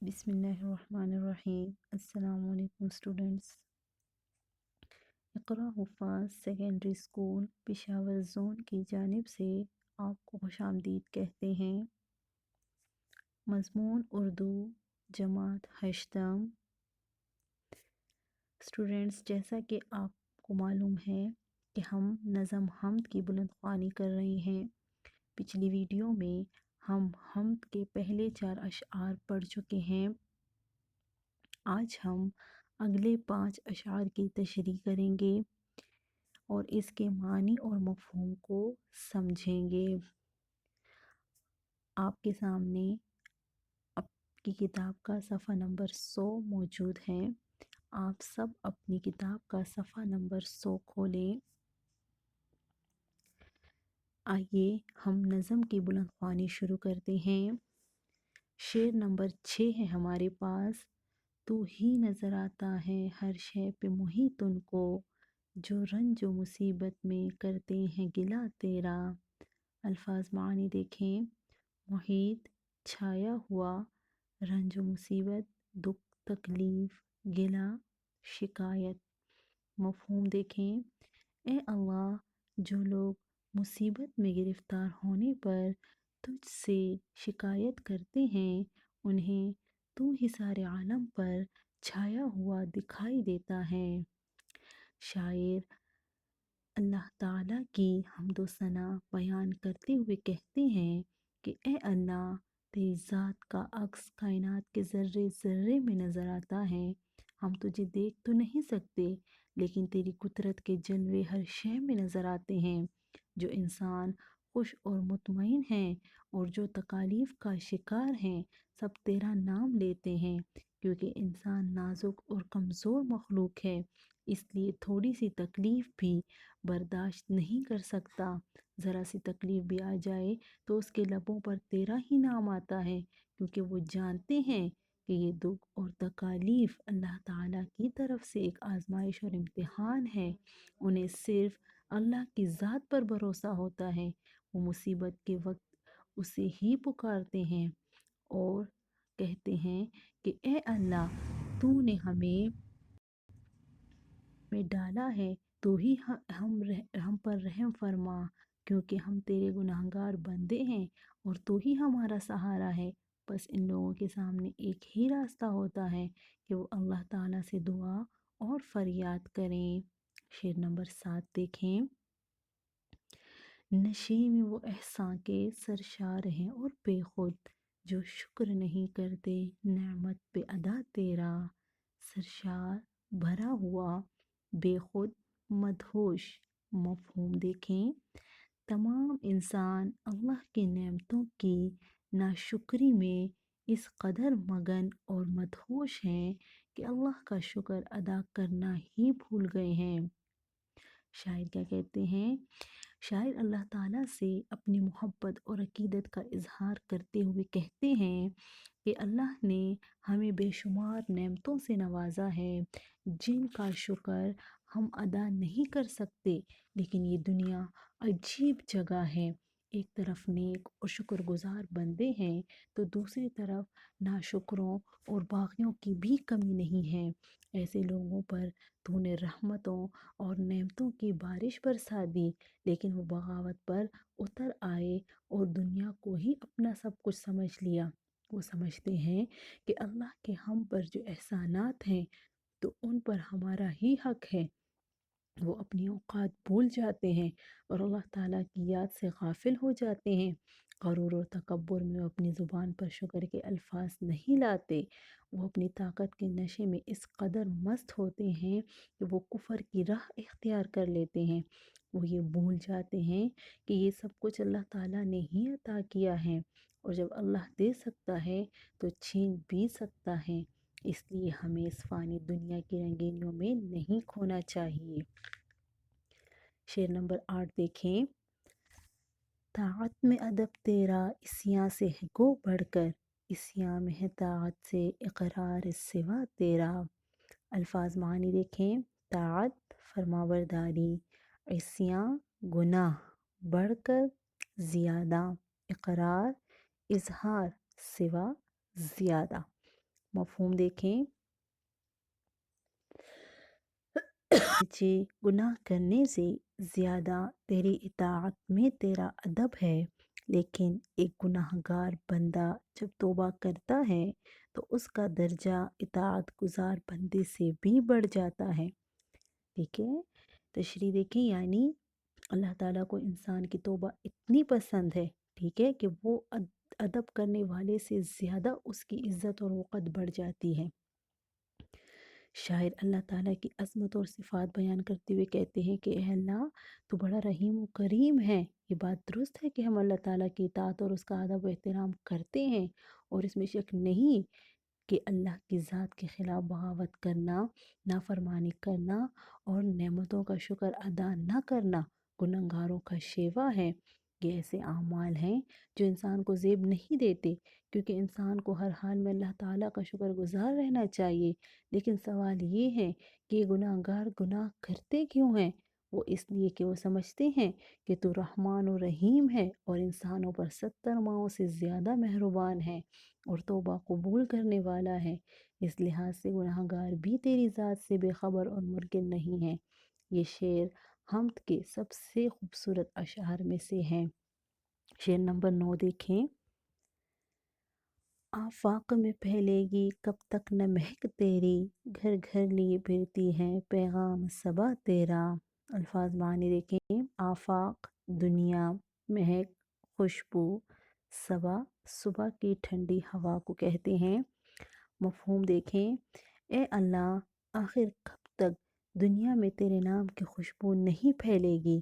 بسم اللہ الرحمن الرحیم۔ السلام علیکم اسٹوڈنٹس۔ اقرا حفاظ سیکنڈری اسکول پشاور زون کی جانب سے آپ کو خوش آمدید کہتے ہیں۔ مضمون اردو جماعت ہشتم۔ اسٹوڈنٹس، جیسا کہ آپ کو معلوم ہے کہ ہم نظم حمد کی بلند خوانی کر رہے ہیں۔ پچھلی ویڈیو میں ہم حمد کے پہلے 4 اشعار پڑھ چکے ہیں۔ آج ہم اگلے 5 اشعار کی تشریح کریں گے اور اس کے معنی اور مفہوم کو سمجھیں گے۔ آپ کے سامنے آپ کی کتاب کا صفحہ نمبر 100 موجود ہے۔ آپ سب اپنی کتاب کا صفحہ نمبر 100 کھولیں۔ آئیے ہم نظم کی بلند خوانی شروع کرتے ہیں۔ شعر نمبر 6 ہے ہمارے پاس۔ تو ہی نظر آتا ہے ہر شے پہ محیط ان کو، جو رنج و مصیبت میں کرتے ہیں گلہ تیرا۔ الفاظ معنی دیکھیں۔ محیط چھایا ہوا، رنج و مصیبت دکھ تکلیف گلہ شکایت۔ مفہوم دیکھیں۔ اے اللہ، جو لوگ مصیبت میں گرفتار ہونے پر تجھ سے شکایت کرتے ہیں انہیں تو ہی سارے عالم پر چھایا ہوا دکھائی دیتا ہے۔ شاعر اللہ تعالیٰ کی حمد و ثنا بیان کرتے ہوئے کہتے ہیں کہ اے اللہ، تیری ذات کا عکس کائنات کے ذرے ذرے میں نظر آتا ہے۔ ہم تجھے دیکھ تو نہیں سکتے لیکن تیری قدرت کے جلوے ہر شے میں نظر آتے ہیں۔ جو انسان خوش اور مطمئن ہیں اور جو تکالیف کا شکار ہیں سب تیرا نام لیتے ہیں، کیونکہ انسان نازک اور کمزور مخلوق ہے، اس لیے تھوڑی سی تکلیف بھی برداشت نہیں کر سکتا۔ ذرا سی تکلیف بھی آ جائے تو اس کے لبوں پر تیرا ہی نام آتا ہے، کیونکہ وہ جانتے ہیں کہ یہ دکھ اور تکالیف اللہ تعالیٰ کی طرف سے ایک آزمائش اور امتحان ہے۔ انہیں صرف اللہ کی ذات پر بھروسہ ہوتا ہے۔ وہ مصیبت کے وقت اسے ہی پکارتے ہیں اور کہتے ہیں کہ اے اللہ، تو نے ہمیں ڈالا ہے، تو ہی ہم پر رحم فرما، کیونکہ ہم تیرے گناہگار بندے ہیں اور تو ہی ہمارا سہارا ہے۔ بس ان لوگوں کے سامنے ایک ہی راستہ ہوتا ہے کہ وہ اللہ تعالیٰ سے دعا اور فریاد کریں۔ شعر نمبر 7 دیکھیں۔ نشے میں وہ احسان کے سرشار ہیں اور بے خود، جو شکر نہیں کرتے نعمت پہ ادا تیرا۔ سرشار بھرا ہوا، بے خود مدہوش۔ مفہوم دیکھیں۔ تمام انسان اللہ کی نعمتوں کی ناشکری میں اس قدر مگن اور مدہوش ہیں کہ اللہ کا شکر ادا کرنا ہی بھول گئے ہیں۔ شاعر کیا کہتے ہیں؟ شاعر اللہ تعالیٰ سے اپنی محبت اور عقیدت کا اظہار کرتے ہوئے کہتے ہیں کہ اللہ نے ہمیں بے شمار نعمتوں سے نوازا ہے جن کا شکر ہم ادا نہیں کر سکتے، لیکن یہ دنیا عجیب جگہ ہے۔ ایک طرف نیک اور شکر گزار بندے ہیں تو دوسری طرف ناشکروں اور باغیوں کی بھی کمی نہیں ہے۔ ایسے لوگوں پر تو نے رحمتوں اور نعمتوں کی بارش برسا دی، لیکن وہ بغاوت پر اتر آئے اور دنیا کو ہی اپنا سب کچھ سمجھ لیا۔ وہ سمجھتے ہیں کہ اللہ کے ہم پر جو احسانات ہیں تو ان پر ہمارا ہی حق ہے۔ وہ اپنی اوقات بھول جاتے ہیں اور اللہ تعالیٰ کی یاد سے غافل ہو جاتے ہیں۔ غرور اور تکبر میں وہ اپنی زبان پر شکر کے الفاظ نہیں لاتے۔ وہ اپنی طاقت کے نشے میں اس قدر مست ہوتے ہیں کہ وہ کفر کی راہ اختیار کر لیتے ہیں۔ وہ یہ بھول جاتے ہیں کہ یہ سب کچھ اللہ تعالیٰ نے ہی عطا کیا ہے اور جب اللہ دے سکتا ہے تو چھین بھی سکتا ہے۔ اس لیے ہمیں اس فانی دنیا کی رنگینیوں میں نہیں کھونا چاہیے۔ شعر نمبر 8 دیکھیں۔ طاعت میں ادب تیرا عصیاں سے ہے گو بڑھ کر، عصیاں میں ہے طاعت سے اقرار سوا تیرا۔ الفاظ معنی دیکھیں۔ طاعت فرمانبرداری، عصیاں گناہ، بڑھ کر زیادہ، اقرار اظہار، سوا زیادہ۔ مفہوم دیکھیں، جی گناہ کرنے سے زیادہ تیری اطاعت میں تیرا ادب ہے، لیکن ایک گناہ گار بندہ جب توبہ کرتا ہے تو اس کا درجہ اطاعت گزار بندے سے بھی بڑھ جاتا ہے۔ ٹھیک ہے، تشریح دیکھیں، یعنی اللہ تعالیٰ کو انسان کی توبہ اتنی پسند ہے، ٹھیک ہے، کہ وہ ادب کرنے والے سے زیادہ اس کی عزت اور وقت بڑھ جاتی ہے۔ شاعر اللہ تعالیٰ کی عظمت اور صفات بیان کرتے ہوئے کہتے ہیں کہ اے اللہ، تو بڑا رحیم و کریم ہے۔ یہ بات درست ہے کہ ہم اللہ تعالیٰ کی اطاعت اور اس کا ادب و احترام کرتے ہیں، اور اس میں شک نہیں کہ اللہ کی ذات کے خلاف بغاوت کرنا، نافرمانی کرنا اور نعمتوں کا شکر ادا نہ کرنا گنہگاروں کا شیوا ہے۔ یہ ایسے اعمال ہیں جو انسان کو زیب نہیں دیتے، کیونکہ انسان کو ہر حال میں اللہ تعالیٰ کا شکر گزار رہنا چاہیے۔ لیکن سوال یہ ہے کہ یہ گناہ گار گناہ کرتے کیوں ہیں؟ وہ اس لیے کہ وہ سمجھتے ہیں کہ تو رحمان و رحیم ہے اور انسانوں پر 70 ماؤں سے زیادہ مہربان ہے اور توبہ قبول کرنے والا ہے۔ اس لحاظ سے گناہ گار بھی تیری ذات سے بے خبر اور منکر نہیں ہے۔ یہ شعر حمد کے سب سے خوبصورت اشعار میں سے ہیں۔ شعر نمبر 9 دیکھیں، آفاق میں پھیلے گی کب تک نہ مہک تیری، گھر گھر لیے پھرتی ہے پیغام صبا تیرا۔ الفاظ معنی دیکھیں، آفاق دنیا، مہک خوشبو، صبا صبح کی ٹھنڈی ہوا کو کہتے ہیں۔ مفہوم دیکھیں، اے اللہ، آخر کب تک دنیا میں تیرے نام کی خوشبو نہیں پھیلے گی؟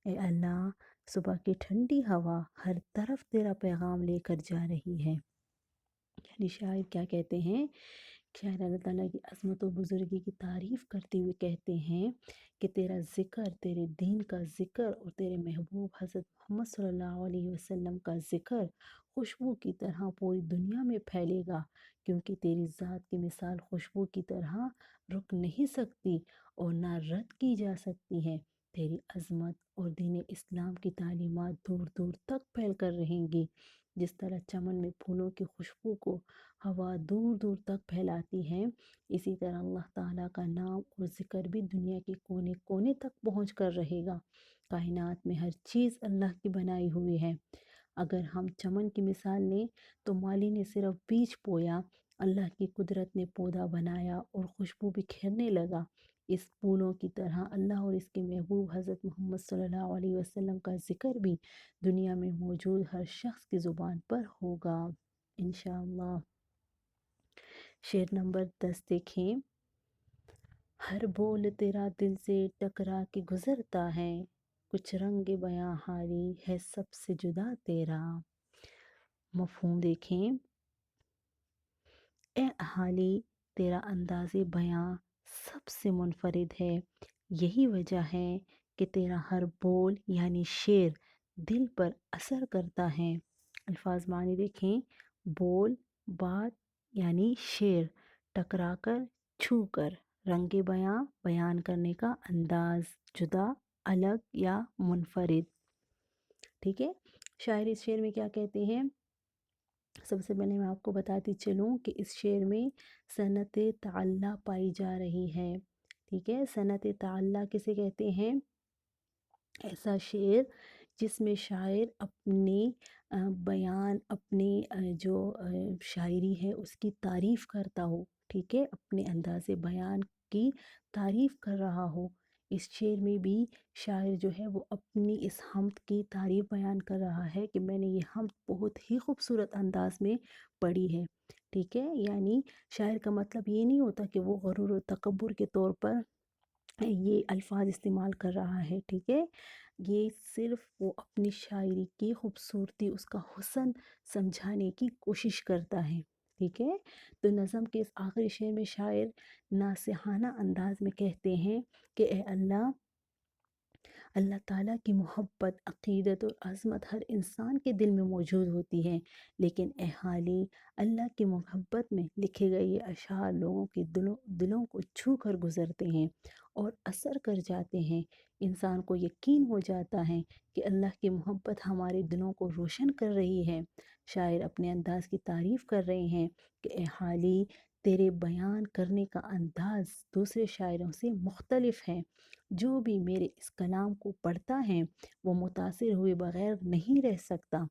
اے اللہ، صبح کی ٹھنڈی ہوا ہر طرف تیرا پیغام لے کر جا رہی ہے۔ یعنی شاعر کیا کہتے ہیں، شاعر اللہ تعالیٰ کی عظمت و بزرگی کی تعریف کرتے ہوئے کہتے ہیں کہ تیرا ذکر، تیرے دین کا ذکر اور تیرے محبوب حضرت محمد صلی اللہ علیہ وسلم کا ذکر خوشبو کی طرح پوری دنیا میں پھیلے گا، کیونکہ تیری ذات کی مثال خوشبو کی طرح رک نہیں سکتی اور نہ رد کی جا سکتی ہے۔ تیری عظمت اور دین اسلام کی تعلیمات دور دور تک پھیل کر رہیں گی۔ جس طرح چمن میں پھولوں کی خوشبو کو ہوا دور دور تک پھیلاتی ہے، اسی طرح اللہ تعالیٰ کا نام اور ذکر بھی دنیا کے کونے کونے تک پہنچ کر رہے گا۔ کائنات میں ہر چیز اللہ کی بنائی ہوئی ہے۔ اگر ہم چمن کی مثال لیں تو مالی نے صرف بیج بویا، اللہ کی قدرت نے پودا بنایا اور خوشبو بکھیرنے لگا۔ اس پھولوں کی طرح اللہ اور اس کے محبوب حضرت محمد صلی اللہ علیہ وسلم کا ذکر بھی دنیا میں موجود ہر شخص کی زبان پر ہوگا انشاءاللہ۔ شعر نمبر 10 دیکھیں، ہر بول تیرا دل سے ٹکرا کے گزرتا ہے، کچھ رنگ بیاں حالی ہے سب سے جدا تیرا۔ مفہوم دیکھیں، اے حالی، تیرا انداز بیاں سب سے منفرد ہے، یہی وجہ ہے کہ تیرا ہر بول یعنی شعر دل پر اثر کرتا ہے۔ الفاظ معنی دیکھیں، بول بات یعنی شعر، ٹکرا کر چھو کر، رنگ بیاں بیان کرنے کا انداز، جدا الگ یا منفرد۔ ٹھیک ہے، شاعر اس شعر میں کیا کہتے ہیں؟ سب سے پہلے میں آپ کو بتاتی چلوں کہ اس شعر میں صنعت تعلیٰ پائی جا رہی ہے۔ ٹھیک ہے، صنعت تعلیٰ کسے کہتے ہیں؟ ایسا شعر جس میں شاعر اپنے بیان، اپنی جو شاعری ہے اس کی تعریف کرتا ہو، ٹھیک ہے، اپنے انداز بیان کی تعریف کر رہا ہو۔ اس شعر میں بھی شاعر جو ہے وہ اپنی اس حمد کی تعریف بیان کر رہا ہے کہ میں نے یہ حمد بہت ہی خوبصورت انداز میں پڑھی ہے۔ ٹھیک ہے، یعنی شاعر کا مطلب یہ نہیں ہوتا کہ وہ غرور و تکبر کے طور پر یہ الفاظ استعمال کر رہا ہے، ٹھیک ہے، یہ صرف وہ اپنی شاعری کی خوبصورتی، اس کا حسن سمجھانے کی کوشش کرتا ہے۔ ٹھیک ہے، تو نظم کے اس آخری شعر میں شاعر ناصحانہ انداز میں کہتے ہیں کہ اے اللہ، اللہ تعالیٰ کی محبت، عقیدت اور عظمت ہر انسان کے دل میں موجود ہوتی ہے، لیکن اے حالی، اللہ کی محبت میں لکھے گئے یہ اشعار لوگوں کے دلوں کو چھو کر گزرتے ہیں اور اثر کر جاتے ہیں۔ انسان کو یقین ہو جاتا ہے کہ اللہ کی محبت ہمارے دلوں کو روشن کر رہی ہے۔ شاعر اپنے انداز کی تعریف کر رہے ہیں کہ اے حالی، تیرے بیان کرنے کا انداز دوسرے شاعروں سے مختلف ہے۔ جو بھی میرے اس کلام کو پڑھتا ہے وہ متاثر ہوئے بغیر نہیں رہ سکتا۔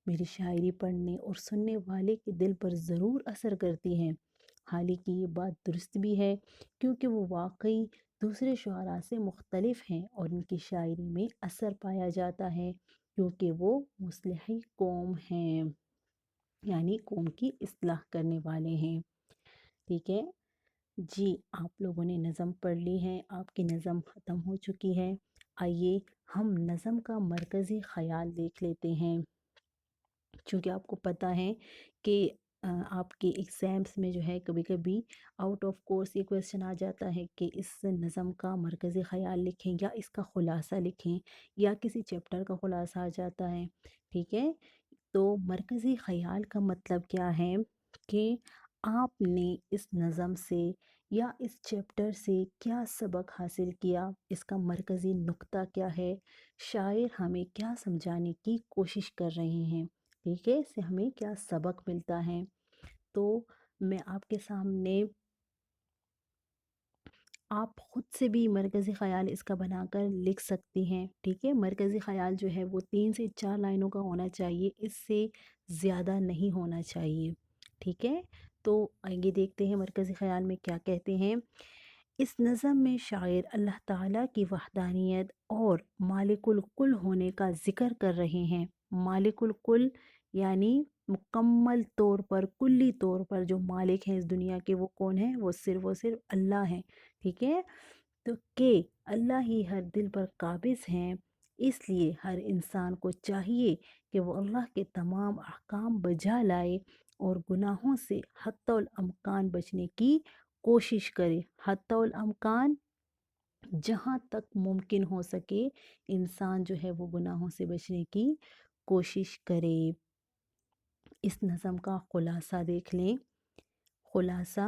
میری شاعری پڑھنے اور سننے والے کے دل پر ضرور اثر کرتی ہے۔ حالانکہ یہ بات درست بھی ہے، کیونکہ وہ واقعی دوسرے شعراء سے مختلف ہیں اور ان کی شاعری میں اثر پایا جاتا ہے، کیونکہ وہ مصلحی قوم ہیں، یعنی قوم کی اصلاح کرنے والے ہیں۔ ٹھیک ہے جی، آپ لوگوں نے نظم پڑھ لی ہے، آپ کی نظم ختم ہو چکی ہے۔ آئیے ہم نظم کا مرکزی خیال دیکھ لیتے ہیں، چونکہ آپ کو پتہ ہے کہ آپ کے ایگزامس میں جو ہے کبھی کبھی آؤٹ آف کورس یہ کویسچن آ جاتا ہے کہ اس نظم کا مرکزی خیال لکھیں یا اس کا خلاصہ لکھیں، یا کسی چیپٹر کا خلاصہ آ جاتا ہے۔ ٹھیک ہے، تو مرکزی خیال کا مطلب کیا ہے کہ آپ نے اس نظم سے یا اس چیپٹر سے کیا سبق حاصل کیا، اس کا مرکزی نقطہ کیا ہے، شاعر ہمیں کیا سمجھانے کی کوشش کر رہے ہیں، ٹھیک ہے، اس سے ہمیں کیا سبق ملتا ہے۔ تو میں آپ کے سامنے، آپ خود سے بھی مرکزی خیال اس کا بنا کر لکھ سکتی ہیں۔ ٹھیک ہے، مرکزی خیال جو ہے وہ 3 سے 4 لائنوں کا ہونا چاہیے، اس سے زیادہ نہیں ہونا چاہیے۔ ٹھیک ہے، تو آئیے دیکھتے ہیں مرکزی خیال میں کیا کہتے ہیں۔ اس نظم میں شاعر اللہ تعالیٰ کی وحدانیت اور مالک الکل ہونے کا ذکر کر رہے ہیں۔ مالک الکل یعنی مکمل طور پر، کلی طور پر جو مالک ہیں اس دنیا کے، وہ کون ہیں؟ وہ صرف اللہ ہیں۔ ٹھیک ہے، تو کہ اللہ ہی ہر دل پر قابض ہیں، اس لیے ہر انسان کو چاہیے کہ وہ اللہ کے تمام احکام بجا لائے اور گناہوں سے حتی الامکان بچنے کی کوشش کرے۔ حتی الامکان، جہاں تک ممکن ہو سکے انسان جو ہے وہ گناہوں سے بچنے کی کوشش کرے۔ اس نظم کا خلاصہ دیکھ لیں۔ خلاصہ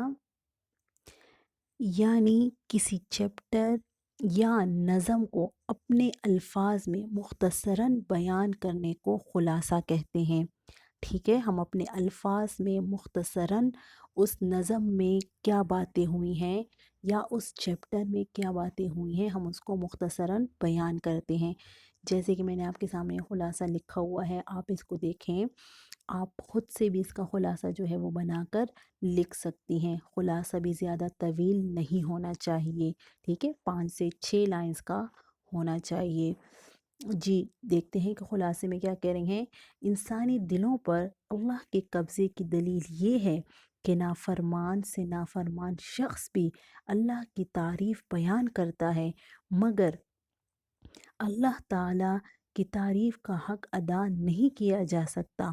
یعنی کسی چیپٹر یا نظم کو اپنے الفاظ میں مختصراً بیان کرنے کو خلاصہ کہتے ہیں۔ ٹھیک ہے، ہم اپنے الفاظ میں مختصراً اس نظم میں کیا باتیں ہوئی ہیں یا اس چیپٹر میں کیا باتیں ہوئی ہیں، ہم اس کو مختصراً بیان کرتے ہیں۔ جیسے کہ میں نے آپ کے سامنے خلاصہ لکھا ہوا ہے، آپ اس کو دیکھیں، آپ خود سے بھی اس کا خلاصہ جو ہے وہ بنا کر لکھ سکتی ہیں۔ خلاصہ بھی زیادہ طویل نہیں ہونا چاہیے، ٹھیک ہے، 5 سے 6 لائنز کا ہونا چاہیے۔ جی، دیکھتے ہیں کہ خلاصے میں کیا کہہ رہے ہیں۔ انسانی دلوں پر اللہ کے قبضے کی دلیل یہ ہے کہ نافرمان سے نافرمان شخص بھی اللہ کی تعریف بیان کرتا ہے، مگر اللہ تعالیٰ کی تعریف کا حق ادا نہیں کیا جا سکتا۔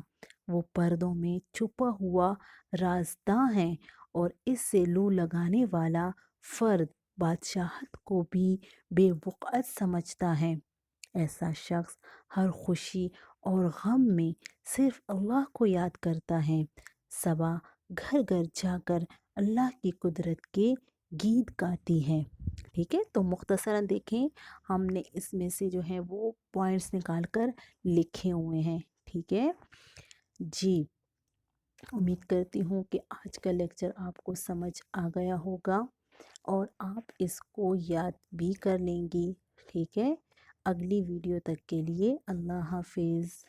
وہ پردوں میں چھپا ہوا رازداں ہے اور اس سے لو لگانے والا فرد بادشاہت کو بھی بے وقعت سمجھتا ہے۔ ایسا شخص ہر خوشی اور غم میں صرف اللہ کو یاد کرتا ہے۔ صبا گھر گھر جا کر اللہ کی قدرت کے گیت گاتی ہے۔ ٹھیک ہے، تو مختصراً دیکھیں، ہم نے اس میں سے جو ہے وہ پوائنٹس نکال کر لکھے ہوئے ہیں۔ ٹھیک ہے جی، امید کرتی ہوں کہ آج کا لیکچر آپ کو سمجھ آ گیا ہوگا اور آپ اس کو یاد بھی کر لیں گی۔ ٹھیک ہے، اگلی ویڈیو تک کے لیے اللہ حافظ۔